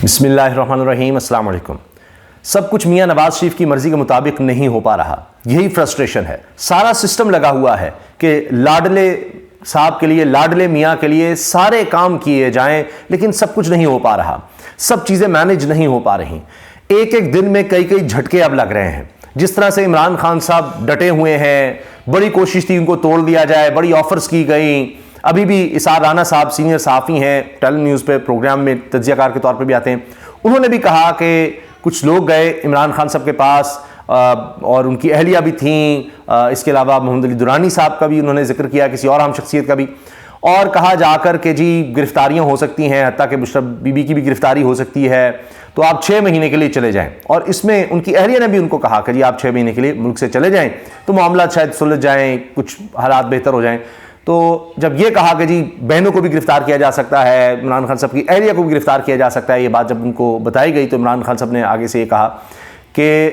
بسم اللہ الرحمن الرحیم، السلام علیکم۔ سب کچھ میاں نواز شریف کی مرضی کے مطابق نہیں ہو پا رہا، یہی فرسٹریشن ہے۔ سارا سسٹم لگا ہوا ہے کہ لاڈلے صاحب کے لیے، لاڈلے میاں کے لیے سارے کام کیے جائیں، لیکن سب کچھ نہیں ہو پا رہا، سب چیزیں مینج نہیں ہو پا رہی۔ ایک ایک دن میں کئی جھٹکے اب لگ رہے ہیں۔ جس طرح سے عمران خان صاحب ڈٹے ہوئے ہیں، بڑی کوشش تھی ان کو توڑ دیا جائے، بڑی آفرز کی گئیں۔ ابھی بھی اسعاد رانا صاحب سینئر صحافی ہیں، ٹیلی نیوز پہ پروگرام میں تجزیہ کار کے طور پہ بھی آتے ہیں، انہوں نے بھی کہا کہ کچھ لوگ گئے عمران خان صاحب کے پاس اور ان کی اہلیہ بھی تھیں، اس کے علاوہ محمد علی درانی صاحب کا بھی انہوں نے ذکر کیا، کسی اور اہم شخصیت کا بھی، اور کہا جا کر کہ جی گرفتاریاں ہو سکتی ہیں، حتیٰ کہ مشرف بی بی کی بھی گرفتاری ہو سکتی ہے، تو آپ 6 مہینے کے لیے چلے جائیں۔ اور اس میں ان کی اہلیہ نے بھی ان کو کہا کہ جی آپ 6 مہینے کے لیے ملک سے چلے جائیں تو معاملات شاید سلجھ جائیں، کچھ حالات بہتر ہو جائیں۔ تو جب یہ کہا کہ جی بہنوں کو بھی گرفتار کیا جا سکتا ہے، عمران خان صاحب کی اہلیہ کو بھی گرفتار کیا جا سکتا ہے، یہ بات جب ان کو بتائی گئی تو عمران خان صاحب نے آگے سے یہ کہا کہ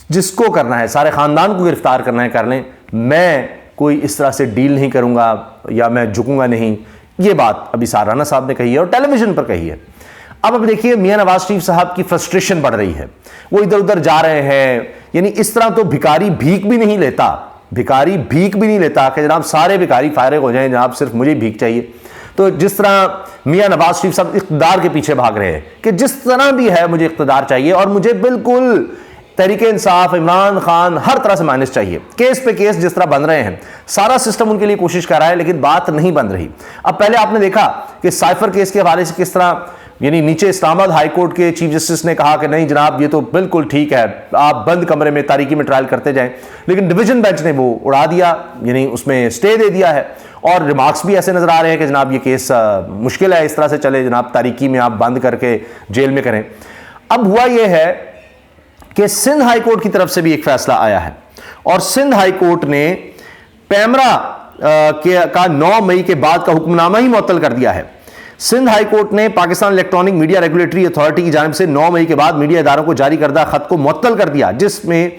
جس کو کرنا ہے، سارے خاندان کو گرفتار کرنا ہے کر لیں، میں کوئی اس طرح سے ڈیل نہیں کروں گا یا میں جھکوں گا نہیں۔ یہ بات ابھی اسعاد رانا صاحب نے کہی ہے اور ٹیلی ویژن پر کہی ہے۔ اب دیکھیے میاں نواز شریف صاحب کی فرسٹریشن بڑھ رہی ہے، وہ ادھر ادھر جا رہے ہیں، یعنی اس طرح تو بھکاری بھیک بھی نہیں لیتا، بھکاری بھیک بھی نہیں لیتا کہ جناب سارے بھکاری فارغ ہو جائیں، جناب صرف مجھے بھیک چاہیے۔ تو جس طرح میاں نواز شریف صاحب اقتدار کے پیچھے بھاگ رہے ہیں کہ جس طرح بھی ہے مجھے اقتدار چاہیے اور مجھے بالکل تحریک انصاف، عمران خان ہر طرح سے مائنس چاہیے، کیس پہ کیس جس طرح بن رہے ہیں، سارا سسٹم ان کے لیے کوشش کر رہا ہے، لیکن بات نہیں بن رہی۔ اب پہلے آپ نے دیکھا کہ سائفر کیس کے حوالے سے کس طرح یعنی نیچے اسلام آباد ہائی کورٹ کے چیف جسٹس نے کہا کہ نہیں جناب یہ تو بالکل ٹھیک ہے، آپ بند کمرے میں تاریکی میں ٹرائل کرتے جائیں، لیکن ڈویژن بینچ نے وہ اڑا دیا، یعنی اس میں اسٹے دے دیا ہے، اور ریمارکس بھی ایسے نظر آ رہے ہیں کہ جناب یہ کیس مشکل ہے اس طرح سے چلے، جناب تاریکی میں آپ بند کر کے جیل میں کریں۔ اب ہوا یہ ہے کہ سندھ ہائی کورٹ کی طرف سے بھی ایک فیصلہ آیا ہے، اور سندھ ہائی کورٹ نے پیمرا کا 9 مئی کے بعد کا حکم نامہ ہی معطل کر دیا ہے۔ سندھ ہائی کورٹ نے Pakistan electronic media regulatory authority کی جانب سے 9 مئی کے بعد میڈیا اداروں کو جاری کردہ خط کو معطل کر دیا، جس میں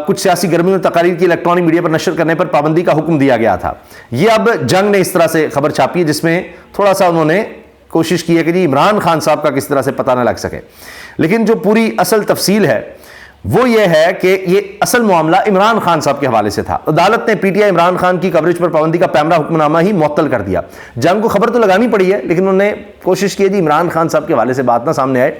کچھ سیاسی گرمیوں اور تقاریر کی الیکٹرانک میڈیا پر نشر کرنے پر پابندی کا حکم دیا گیا تھا۔ یہ اب جنگ نے اس طرح سے خبر چھاپی ہے، جس میں تھوڑا سا انہوں نے کوشش کی ہے کہ جی عمران خان صاحب کا کس طرح سے پتہ نہ لگ سکے، لیکن جو پوری اصل تفصیل ہے وہ یہ ہے کہ یہ اصل معاملہ عمران خان صاحب کے حوالے سے تھا۔ عدالت نے P T I Imran Khan کی کوریج پر پابندی کا پیمرا حکم نامہ ہی معطل کر دیا۔ جنگ کو خبر تو لگانی پڑی ہے، لیکن انہوں نے کوشش کی جی عمران خان صاحب کے حوالے سے بات نہ سامنے آئے،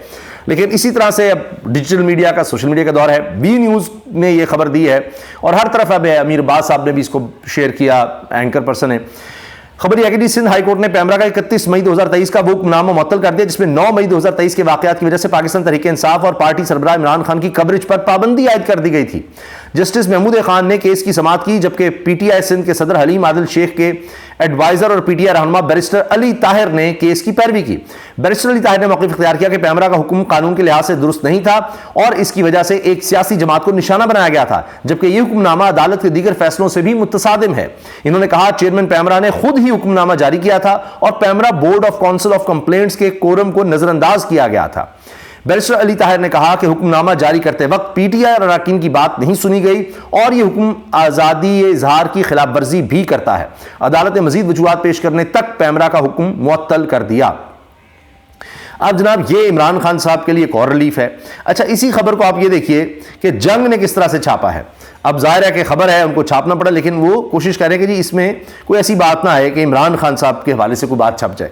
لیکن اسی طرح سے اب ڈیجیٹل میڈیا کا، سوشل میڈیا کا دور ہے، بی نیوز نے یہ خبر دی ہے اور ہر طرف اب امیر عباس صاحب نے بھی اس کو شیئر کیا، اینکر پرسن ہے۔ خبر یہ ہے کہ سندھ ہائی کورٹ نے پیمرا کا 31 مئی 2023 کا وہ حکم نامہ معطل کر دیا، جس میں 9 مئی 2023 کے واقعات کی وجہ سے پاکستان تحریک انصاف اور پارٹی سربراہ عمران خان کی کوریج پر پابندی عائد کر دی گئی تھی۔ جسٹس محمود خان نے کیس کی سماعت کی، جبکہ پی ٹی آئی سندھ کے صدر حلیم عادل شیخ کے ایڈوائزر اور پی ٹی آئی رہنما بیرسٹر علی طاہر نے کیس کی پیروی کی۔ بیرسٹر علی طاہر نے موقف اختیار کیا کہ پیمرا کا حکم قانون کے لحاظ سے درست نہیں تھا اور اس کی وجہ سے ایک سیاسی جماعت کو نشانہ بنایا گیا تھا، جبکہ یہ حکم نامہ عدالت کے دیگر فیصلوں سے بھی متصادم ہے۔ انہوں نے کہا چیئرمین پیمرا نے خود ہی حکم نامہ جاری کیا تھا اور PEMRA board of council of complaints کے کورم کو نظر انداز کیا گیا تھا۔ بیرسٹر علی طاہر نے کہا کہ حکم نامہ جاری کرتے وقت پی ٹی آئی اور اراکین کی بات نہیں سنی گئی اور یہ حکم آزادی اظہار کی خلاف ورزی بھی کرتا ہے۔ عدالت نے مزید وجوہات پیش کرنے تک پیمرا کا حکم معطل کر دیا۔ اب جناب یہ عمران خان صاحب کے لیے ایک اور ریلیف ہے۔ اچھا اسی خبر کو آپ یہ دیکھیے کہ جنگ نے کس طرح سے چھاپا ہے۔ اب ظاہر ہے کہ خبر ہے ان کو چھاپنا پڑا، لیکن وہ کوشش کر رہے ہیں کہ جی اس میں کوئی ایسی بات نہ آئے کہ عمران خان صاحب کے حوالے سے کوئی بات چھپ جائے۔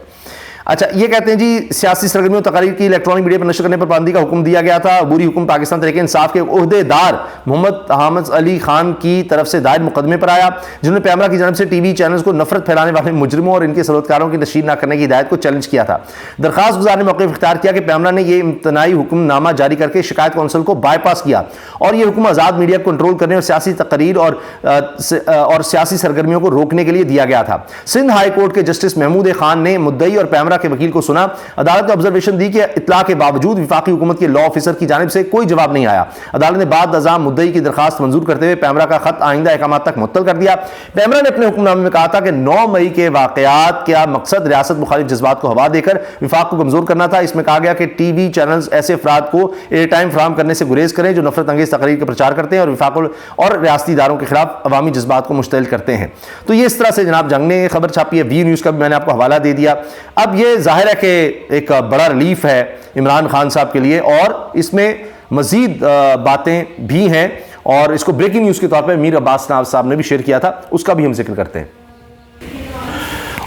اچھا یہ کہتے ہیں جی سیاسی سرگرمیوں تقاریر کی الیکٹرانک میڈیا پر نشر کرنے پر پابندی کا حکم دیا گیا تھا۔ عبوری حکم پاکستان تحریک انصاف کے عہدے دار محمد حامد علی خان کی طرف سے دائر مقدمے پر آیا، جنہوں نے پیمرا کی جانب سے ٹی وی چینلز کو نفرت پھیلانے والے مجرموں اور ان کے سلوتکاروں کی نشر نہ کرنے کی ہدایت کو چیلنج کیا تھا۔ درخواست گزار نے موقف اختیار کیا کہ پیمرا نے یہ امتناعی حکم نامہ جاری کر کے شکایت کونسل کو بائی پاس کیا اور یہ حکم آزاد میڈیا کو کنٹرول کرنے اور سیاسی تقریر اور سیاسی سرگرمیوں کو روکنے کے لیے دیا گیا تھا۔ سندھ ہائی کورٹ کے جسٹس محمود خان نے مدعی اور پیمرا کے وکیل کو سنا۔ عدالت نے آبزرویشن دی کہ اطلاع کے باوجود وفاقی حکومت کے لا آفیسر کی جانب سے کوئی جواب نہیں آیا۔ عدالت نے بعد ازاں مدعی کی درخواست منظور کرتے ہوئے پیمرا کا خط آئندہ احکامات تک معطل کر دیا۔ پیمرا نے اپنے حکم نامے میں کہا تھا کہ 9 مئی کے واقعات کا مقصد ریاست مخالف جذبات کو ہوا دے کر وفاق کو کمزور کرنا تھا۔ اس میں کہا گیا کہ ٹی وی چینلز ایسے افراد کو ایئر ٹائم فراہم کرنے سے گریز کریں جو نفرت انگیز تقریر کا پرچار کرتے ہیں اور وفاق اور ریاستی اداروں کے خلاف عوامی جذبات کو مشتعل کرتے ہیں۔ تو یہ اس طرح سے جناب جنگ نے خبر چھاپی ہے، وی نیوز کا بھی میں نے آپ کو حوالہ دے دیا۔ اب یہ یہ ظاہر ہے کہ ایک بڑا ریلیف ہے عمران خان صاحب کے لیے، اور اس میں مزید باتیں بھی ہیں، اور اس کو بریکنگ نیوز کے طور پہ امیر عباس صاحب نے بھی شیئر کیا تھا، اس کا بھی ہم ذکر کرتے ہیں۔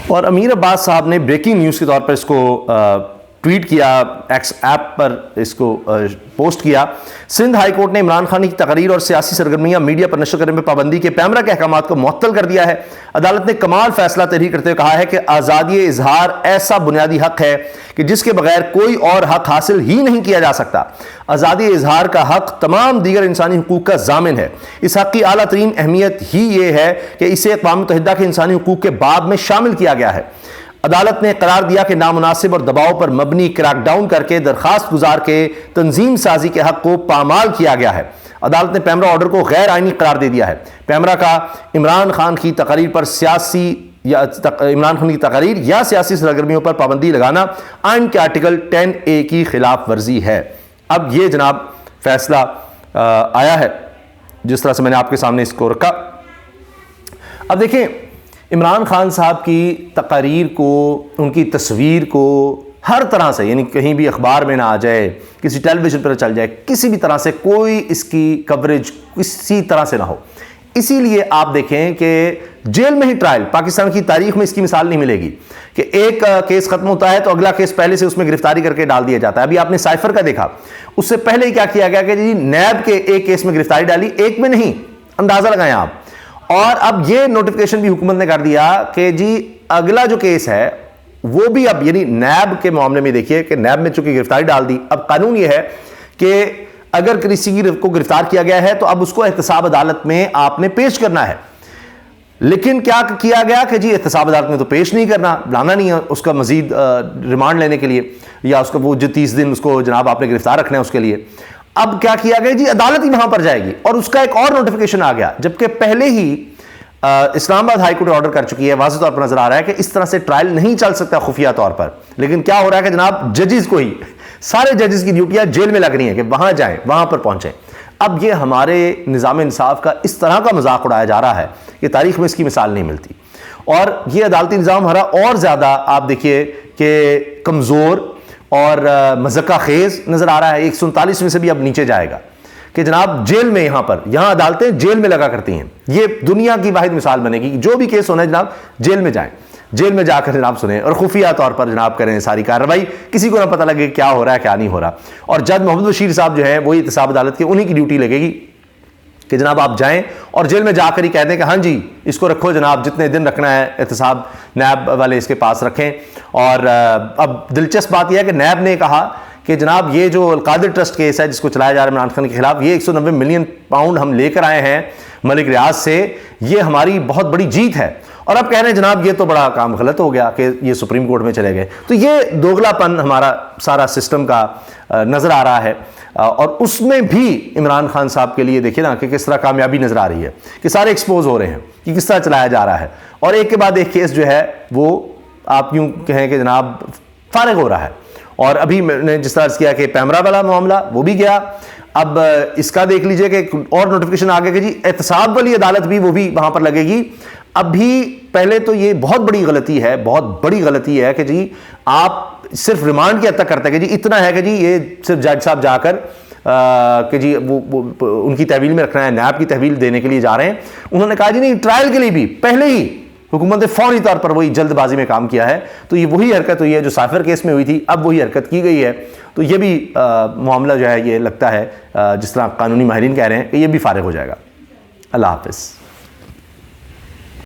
اور امیر عباس صاحب نے بریکنگ نیوز کے طور پر اس کو ٹویٹ کیا، ایکس ایپ پر اس کو پوسٹ کیا۔ سندھ ہائی کورٹ نے عمران خان کی تقاریر اور سیاسی سرگرمیاں میڈیا پر نشر کرنے میں پابندی کے پیمرا کے احکامات کو معطل کر دیا ہے۔ عدالت نے کمال فیصلہ تحریر کرتے ہوئے کہا ہے کہ آزادی اظہار ایسا بنیادی حق ہے کہ جس کے بغیر کوئی اور حق حاصل ہی نہیں کیا جا سکتا۔ آزادی اظہار کا حق تمام دیگر انسانی حقوق کا ضامن ہے۔ اس حق کی اعلیٰ ترین اہمیت ہی یہ ہے کہ اسے اقوام متحدہ کے انسانی حقوق کے باب میں شامل کیا گیا ہے۔ عدالت نے قرار دیا کہ نامناسب اور دباؤ پر مبنی کریک ڈاؤن کر کے درخواست گزار کے تنظیم سازی کے حق کو پامال کیا گیا ہے۔ عدالت نے پیمرا آرڈر کو غیر آئینی قرار دے دیا ہے۔ پیمرا کا عمران خان کی تقاریر یا سیاسی سرگرمیوں پر پابندی لگانا آئین کے آرٹیکل 10A کی خلاف ورزی ہے۔ اب یہ جناب فیصلہ آیا ہے، جس طرح سے میں نے آپ کے سامنے اس کو رکھا۔ اب دیکھیں، عمران خان صاحب کی تقاریر کو، ان کی تصویر کو ہر طرح سے، یعنی کہیں بھی اخبار میں نہ آ جائے، کسی ٹیلی ویژن پر چل جائے، کسی بھی طرح سے کوئی اس کی کوریج کسی طرح سے نہ ہو۔ اسی لیے آپ دیکھیں کہ جیل میں ہی ٹرائل، پاکستان کی تاریخ میں اس کی مثال نہیں ملے گی کہ ایک کیس ختم ہوتا ہے تو اگلا کیس پہلے سے اس میں گرفتاری کر کے ڈال دیا جاتا ہے۔ ابھی آپ نے سائفر کا دیکھا، اس سے پہلے ہی کیا کیا گیا کہ جی نیب کے ایک کیس میں گرفتاری ڈالی، ایک میں نہیں، اندازہ لگائیں آپ۔ اور اب یہ نوٹیفیکیشن بھی حکومت نے کر دیا کہ جی اگلا جو کیس ہے وہ بھی اب، یعنی نیب کے معاملے میں دیکھیے کہ نیب میں چونکہ گرفتاری ڈال دی، اب قانون یہ ہے کہ اگر کسی کو گرفتار کیا گیا ہے تو اب اس کو احتساب عدالت میں آپ نے پیش کرنا ہے۔ لیکن کیا کیا گیا کہ جی احتساب عدالت میں تو پیش نہیں کرنا، لانا نہیں ہے اس کا مزید ریمانڈ لینے کے لیے، یا اس کا وہ جو 30 دن اس کو جناب آپ نے گرفتار رکھنا ہے اس کے لیے۔ اب کیا کیا گیا جی عدالت ہی وہاں پر جائے گی، اور اس کا ایک اور نوٹیفیکیشن آ گیا، جبکہ پہلے ہی اسلام آباد ہائی کورٹ آرڈر کر چکی ہے، واضح طور پر نظر آ رہا ہے کہ اس طرح سے ٹرائل نہیں چل سکتا خفیہ طور پر۔ لیکن کیا ہو رہا ہے کہ جناب ججز کو ہی، سارے ججز کی ڈیوٹیاں جیل میں لگ رہی ہیں کہ وہاں جائیں، وہاں پر پہنچیں۔ اب یہ ہمارے نظام انصاف کا اس طرح کا مذاق اڑایا جا رہا ہے کہ تاریخ میں اس کی مثال نہیں ملتی، اور یہ عدالتی نظام ہمارا اور زیادہ آپ دیکھیے کہ کمزور اور مذکہ خیز نظر آ رہا ہے۔ 147 میں سے بھی اب نیچے جائے گا کہ جناب جیل میں، یہاں عدالتیں جیل میں لگا کرتی ہیں۔ یہ دنیا کی واحد مثال بنے گی کہ جو بھی کیس ہونا ہے جناب جیل میں جائیں، جیل میں جا کر جناب سنیں اور خفیہ طور پر جناب کریں ساری کارروائی، کسی کو نہ پتہ لگے کیا ہو رہا ہے کیا نہیں ہو رہا۔ اور جج محمد بشیر صاحب جو ہیں وہی احتساب عدالت کے، انہی کی ڈیوٹی لگے گی کہ جناب آپ جائیں اور جیل میں جا کر ہی کہہ دیں کہ ہاں جی اس کو رکھو جناب، جتنے دن رکھنا ہے احتساب نیب والے اس کے پاس رکھیں۔ اور اب دلچسپ بات یہ ہے کہ نیب نے کہا کہ جناب یہ جو القادر ٹرسٹ کیس ہے جس کو چلایا جا رہا ہے عمران خان کے خلاف، یہ 190 ملین پاؤنڈ ہم لے کر آئے ہیں ملک ریاض سے، یہ ہماری بہت بڑی جیت ہے۔ اور اب کہہ رہے ہیں جناب یہ تو بڑا کام غلط ہو گیا کہ یہ سپریم کورٹ میں چلے گئے۔ تو یہ دوگلا پن ہمارا سارا سسٹم کا نظر آ رہا ہے، اور اس میں بھی عمران خان صاحب کے لیے دیکھیں نا کہ کس طرح کامیابی نظر آ رہی ہے، کہ سارے ایکسپوز ہو رہے ہیں کہ کس طرح چلایا جا رہا ہے، اور ایک کے بعد ایک کیس جو ہے وہ آپ یوں کہیں کہ جناب فارغ ہو رہا ہے۔ اور ابھی میں نے جس طرح کیا کہ پیمرا والا معاملہ وہ بھی گیا، اب اس کا دیکھ لیجئے کہ اور نوٹیفیکیشن آگے کہ جی احتساب والی عدالت بھی وہ بھی وہاں پر لگے گی۔ اب بھی پہلے تو یہ بہت بڑی غلطی ہے، بہت بڑی غلطی ہے کہ جی آپ صرف ریمانڈ کی حد تک کرتے ہیں کہ جی اتنا ہے کہ جی یہ صرف جج صاحب جا کر کہ جی وہ ان کی تحویل میں رکھنا ہے، نیب کی تحویل دینے کے لیے جا رہے ہیں۔ انہوں نے کہا جی نہیں، ٹرائل کے لیے بھی پہلے ہی حکومت نے فوری طور پر وہی جلد بازی میں کام کیا ہے۔ تو یہ وہی حرکت ہوئی ہے جو سائفر کیس میں ہوئی تھی، اب وہی حرکت کی گئی ہے۔ تو یہ بھی معاملہ جو ہے یہ لگتا ہے جس طرح قانونی ماہرین کہہ رہے ہیں کہ یہ بھی فارغ ہو جائے گا۔ اللہ حافظ۔